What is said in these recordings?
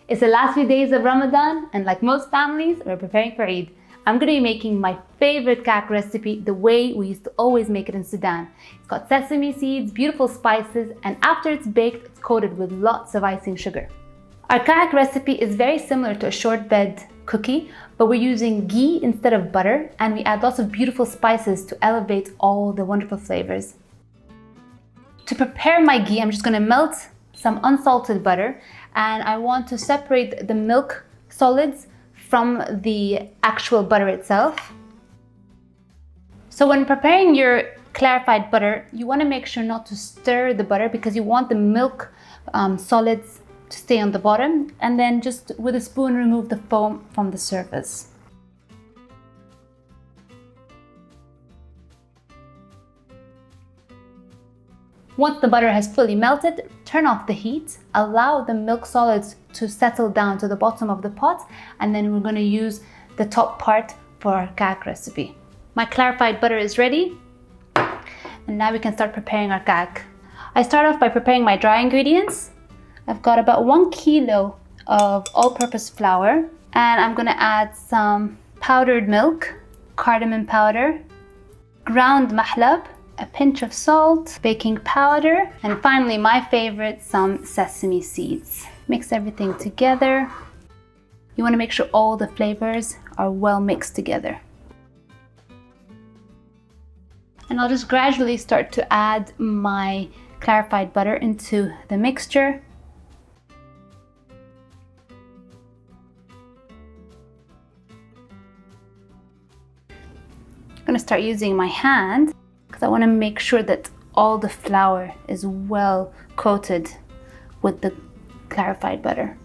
It's the last few days of Ramadan, and like most families, we're preparing for Eid. I'm going to be making my favorite kaak recipe the way we used to always make it in Sudan. It's got sesame seeds, beautiful spices, and after it's baked, it's coated with lots of icing sugar. Our kaak recipe is very similar to a shortbread cookie, but we're using ghee instead of butter, and we add lots of beautiful spices to elevate all the wonderful flavors. To prepare my ghee, I'm just going to melt some unsalted butter, and I want to separate the milk solids from the actual butter itself. So when preparing your clarified butter, you want to make sure not to stir the butter because you want the milk solids to stay on the bottom, and then just with a spoon remove the foam from the surface. Once the butter has fully melted, turn off the heat, allow the milk solids to settle down to the bottom of the pot, and then we're going to use the top part for our kaak recipe. My clarified butter is ready, and now we can start preparing our kaak. I start off by preparing my dry ingredients. I've got about 1 kilo of all-purpose flour, and I'm going to add some powdered milk, cardamon powder, ground mahlab, a pinch of salt, baking powder, and finally my favorite, some sesame seeds. Mix everything together. You want to make sure all the flavors are well mixed together. And I'll just gradually start to add my clarified butter into the mixture. I'm going to start using my hand because I want to make sure that all the flour is well coated with the clarified butter.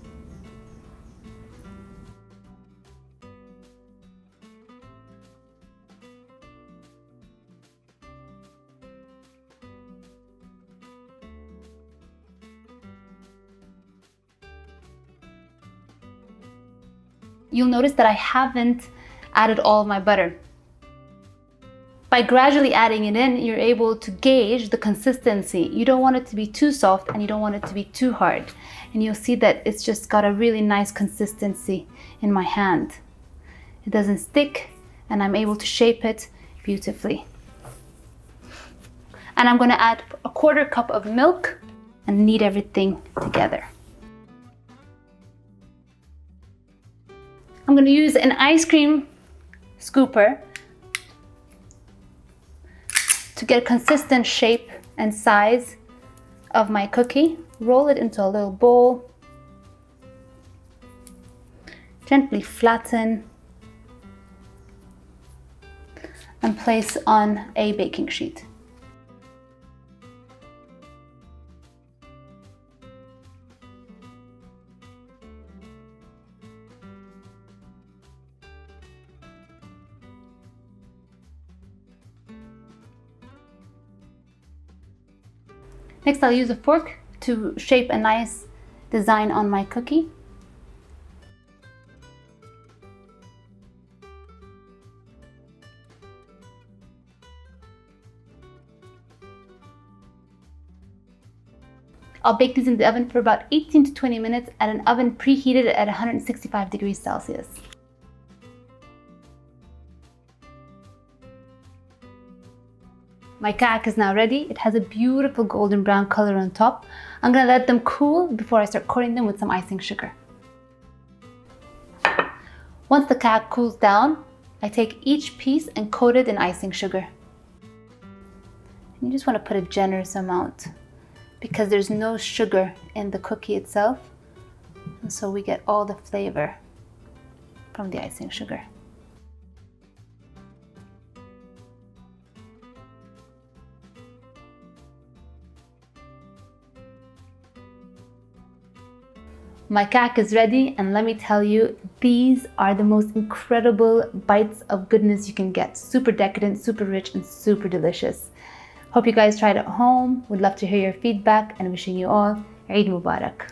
You'll notice that I haven't added all of my butter. By gradually adding it in, you're able to gauge the consistency. You don't want it to be too soft and you don't want it to be too hard. And you'll see that it's just got a really nice consistency in my hand. It doesn't stick, and I'm able to shape it beautifully. And I'm going to add a 1/4 cup of milk and knead everything together. I'm going to use an ice cream scooper to get a consistent shape and size of my cookie. Roll it into a little bowl. Gently flatten and place on a baking sheet. Next, I'll use a fork to shape a nice design on my cookie. I'll bake these in the oven for about 18 to 20 minutes at an oven preheated at 165 degrees Celsius. My kaak is now ready. It has a beautiful golden brown color on top. I'm going to let them cool before I start coating them with some icing sugar. Once the kaak cools down, I take each piece and coat it in icing sugar. And you just want to put a generous amount because there's no sugar in the cookie itself. And so we get all the flavor from the icing sugar. My kaak is ready, and let me tell you, these are the most incredible bites of goodness you can get. Super decadent, super rich, and super delicious. Hope you guys tried it at home. Would love to hear your feedback, and wishing you all Eid Mubarak.